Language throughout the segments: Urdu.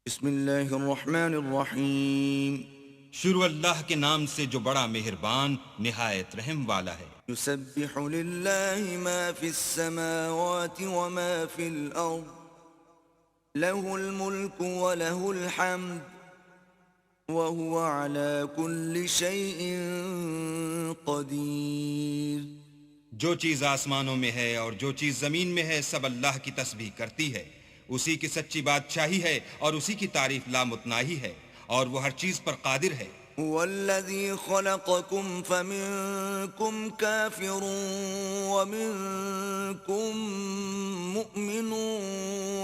بسم اللہ الرحمن الرحیم شروع اللہ کے نام سے جو بڑا مہربان نہایت رحم والا ہے۔ یسبح للہ ما فی السماوات وما فی الارض له الملک وله الحمد وهو على كل شيء قدیر۔ جو چیز آسمانوں میں ہے اور جو چیز زمین میں ہے سب اللہ کی تسبیح کرتی ہے، اسی کی سچی بادشاہی ہے اور اسی کی تعریف لامتناہی ہے، اور وہ ہر چیز پر قادر ہے۔ هو الذي خلقكم فمنكم كافر ومنكم مؤمن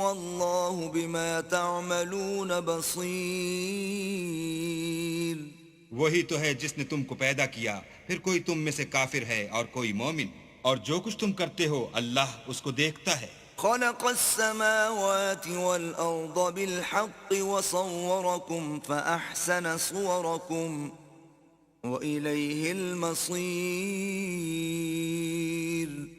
والله بما تعملون بصير۔ وہی تو ہے جس نے تم کو پیدا کیا، پھر کوئی تم میں سے کافر ہے اور کوئی مومن، اور جو کچھ تم کرتے ہو اللہ اس کو دیکھتا ہے۔ خلق السماوات والأرض بالحق وصوركم فأحسن صوركم وإليه المصير۔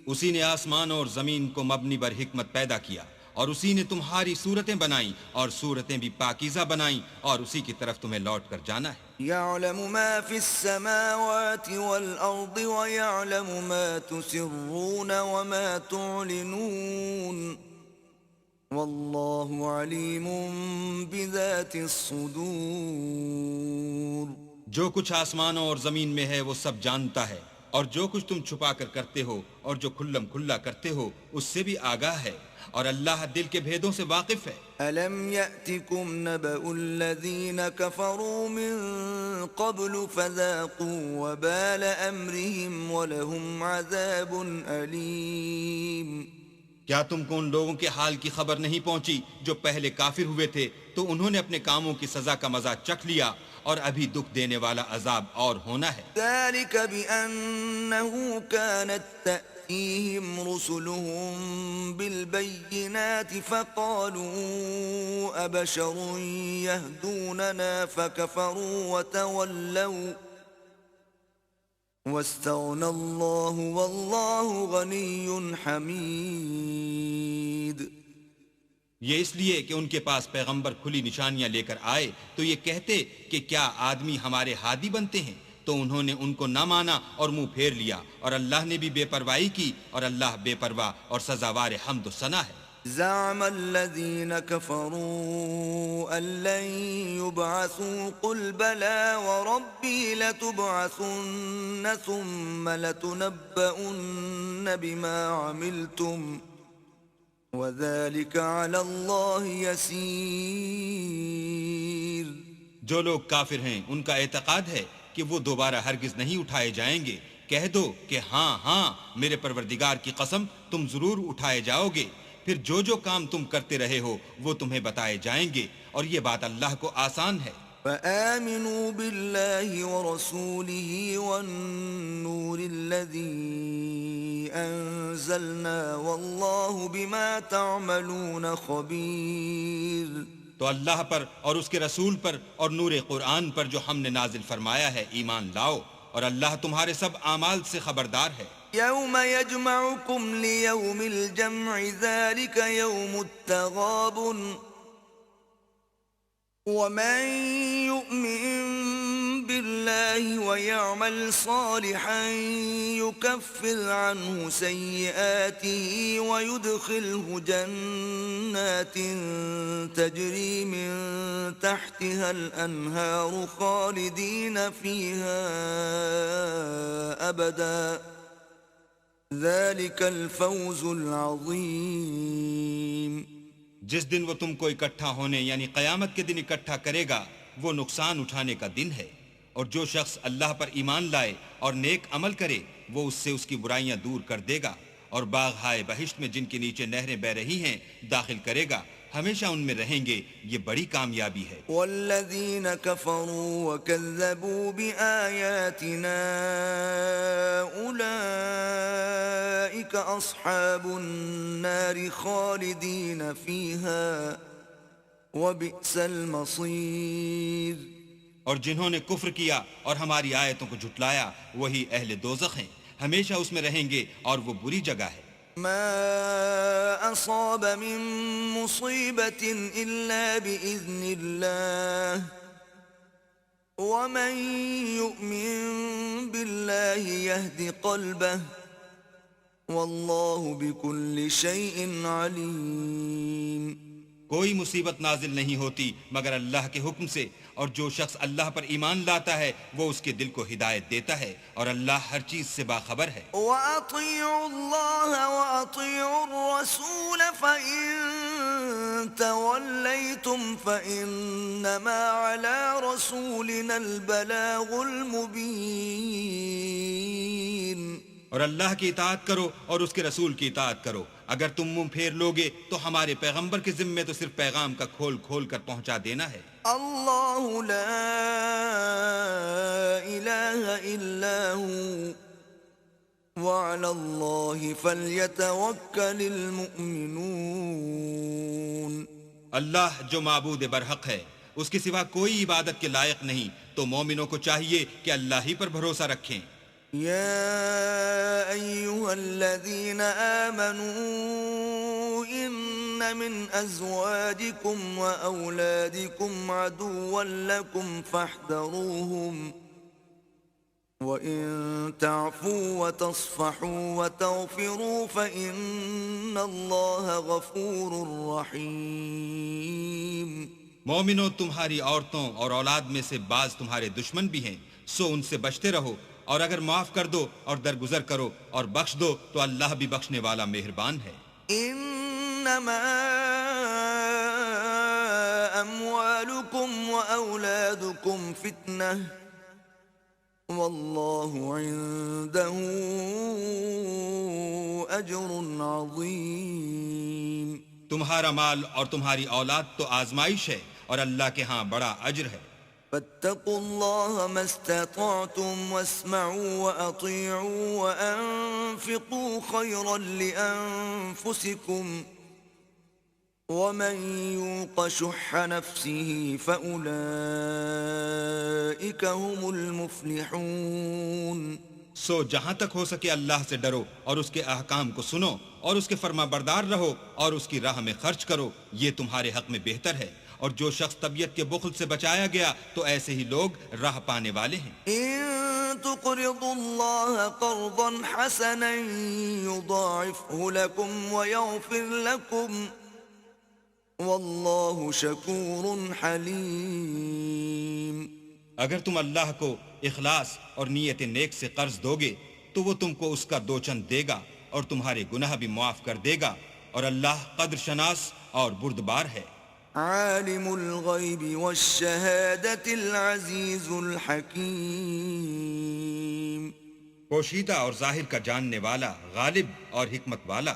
اسی نے آسمان اور زمین کو مبنی بر حکمت پیدا کیا، اور اسی نے تمہاری صورتیں بنائیں اور صورتیں بھی پاکیزہ بنائیں، اور اسی کی طرف تمہیں لوٹ کر جانا ہے۔ يعلم ما في السماوات والأرض ويعلم ما تسرون وما تعلنون والله عليم بذات الصدور۔ جو کچھ آسمانوں اور زمین میں ہے وہ سب جانتا ہے، اور جو کچھ تم چھپا کر کرتے ہو اور جو کھلم کھلا کرتے ہو اس سے بھی آگاہ ہے، اور اللہ دل کے بھیدوں سے واقف ہے۔ أَلَمْ يَأْتِكُمْ نَبَأُ الَّذِينَ كَفَرُوا مِن قَبْلُ فَذَاقُوا وَبَالَ أَمْرِهِمْ وَلَهُمْ عَذَابٌ أَلِيمٌ۔ کیا تم کو ان لوگوں کے حال کی خبر نہیں پہنچی جو پہلے کافر ہوئے تھے، تو انہوں نے اپنے کاموں کی سزا کا مزہ چکھ لیا، اور ابھی دکھ دینے والا عذاب اور ہونا ہے۔ ذَلِكَ بِأَنَّهُ كَانَتْ تَأْتِيهِمْ رُسُلُهُم بِالْبَيِّنَاتِ فَقَالُوا أَبَشَرٌ يَهْدُونَنَا فَكَفَرُوا وَتَوَلَّوْا وَاسْتَغْنَى اللَّهُ وَاللَّهُ غَنِيٌّ حَمِيدٌ۔ یہ اس لیے کہ ان کے پاس پیغمبر کھلی نشانیاں لے کر آئے تو یہ کہتے کہ کیا آدمی ہمارے ہادی بنتے ہیں، تو انہوں نے ان کو نہ مانا اور منہ پھیر لیا، اور اللہ نے بھی بے پرواہی کی، اور اللہ بے پرواہ اور سزاوار حمد و ثنا ہے۔ زعم الذين كفروا أن لن يبعثوا قل بلى وربي لتبعثن ثم لتنبؤن بما عملتم وذلك على الله يسير۔ جو لوگ کافر ہیں ان کا اعتقاد ہے کہ وہ دوبارہ ہرگز نہیں اٹھائے جائیں گے۔ کہہ دو کہ ہاں ہاں میرے پروردگار کی قسم تم ضرور اٹھائے جاؤ گے، پھر جو جو کام تم کرتے رہے ہو وہ تمہیں بتائے جائیں گے، اور یہ بات اللہ کو آسان ہے۔ فآمنوا بالله ورسوله والنور الذي أنزلنا والله بما تعملون خبير۔ تو اللہ پر اور اس کے رسول پر اور نور قرآن پر جو ہم نے نازل فرمایا ہے ایمان لاؤ، اور اللہ تمہارے سب اعمال سے خبردار ہے۔ يوم يجمعكم ليوم الجمع ذلك يوم التغابن ومن يؤمن بالله ويعمل صالحا يكفر عنه سيئاته ويدخله جنات تجري من تحتها الأنهار خالدين فيها أبدا ذلك الفوز العظيم۔ جس دن وہ تم کو اکٹھا ہونے یعنی قیامت کے دن اکٹھا کرے گا وہ نقصان اٹھانے کا دن ہے، اور جو شخص اللہ پر ایمان لائے اور نیک عمل کرے وہ اس سے اس کی برائیاں دور کر دے گا، اور باغ ہائے بہشت میں جن کے نیچے نہریں بہ رہی ہیں داخل کرے گا، ہمیشہ ان میں رہیں گے، یہ بڑی کامیابی ہے۔ والذین کفروا وکذبوا بآیاتنا اولئک اصحاب النار خالدین فیہا وبئس المصیر۔ اور جنہوں نے کفر کیا اور ہماری آیتوں کو جھٹلایا وہی اہل دوزخ ہیں، ہمیشہ اس میں رہیں گے اور وہ بری جگہ ہے۔ ما أصاب من مصيبة إلا بإذن الله ومن يؤمن بالله يهد قلبه والله بكل شيء عليم. کوئی مصیبت نازل نہیں ہوتی مگر اللہ کے حکم سے، اور جو شخص اللہ پر ایمان لاتا ہے وہ اس کے دل کو ہدایت دیتا ہے، اور اللہ ہر چیز سے باخبر ہے۔ وَأَطِيعُوا اللَّهَ وَأَطِيعُوا الرَّسُولَ فَإِن تَوَلَّيْتُمْ فَإِنَّمَا عَلَى رَسُولِنَا الْبَلَاغُ الْمُبِينُ۔ اور اللہ کی اطاعت کرو اور اس کے رسول کی اطاعت کرو، اگر تم منہ پھیر لوگے تو ہمارے پیغمبر کے ذمے تو صرف پیغام کا کھول کھول کر پہنچا دینا ہے۔ اللہ لا الہ الا ہو وعلی اللہ فلیتوکل المؤمنون۔ اللہ جو معبود برحق ہے، اس کے سوا کوئی عبادت کے لائق نہیں، تو مومنوں کو چاہیے کہ اللہ ہی پر بھروسہ رکھیں۔ يا أيها الذين آمنوا إن من أزواجكم وأولادكم عدوا لكم فاحذروهم وإن تعفوا وتصفحوا وتغفروا فإن الله غفور رحيم۔ مومنوں، تمہاری عورتوں اور اولاد میں سے بعض تمہارے دشمن بھی ہیں، سو ان سے بچتے رہو، اور اگر معاف کر دو اور درگزر کرو اور بخش دو تو اللہ بھی بخشنے والا مہربان ہے۔ انما اموالکم واولادکم فتنہ واللہ عنده اجر عظیم۔ تمہارا مال اور تمہاری اولاد تو آزمائش ہے، اور اللہ کے ہاں بڑا اجر ہے۔ فاتقوا الله ما استطعتم واسمعوا وأطيعوا وأنفقوا خيرا لأنفسكم ومن يوق شح نفسه فأولئك هم المفلحون۔ سو جہاں تک ہو سکے اللہ سے ڈرو اور اس کے احکام کو سنو اور اس کے فرما بردار رہو اور اس کی راہ میں خرچ کرو، یہ تمہارے حق میں بہتر ہے۔ اور جو شخص طبیعت کے بخل سے بچایا گیا تو ایسے ہی لوگ راہ پانے والے ہیں۔ ان تقرضوا الله قرضا حسنا يضاعفه لكم ويغفر لكم والله شكور حليم۔ اگر تم اللہ کو اخلاص اور نیت نیک سے قرض دوگے تو وہ تم کو اس کا دو چند دے گا اور تمہارے گناہ بھی معاف کر دے گا، اور اللہ قدر شناس اور بردبار ہے۔ عالم الغیب والشہادة العزیز الحکیم۔ پوشیدہ اور ظاہر کا جاننے والا، غالب اور حکمت والا۔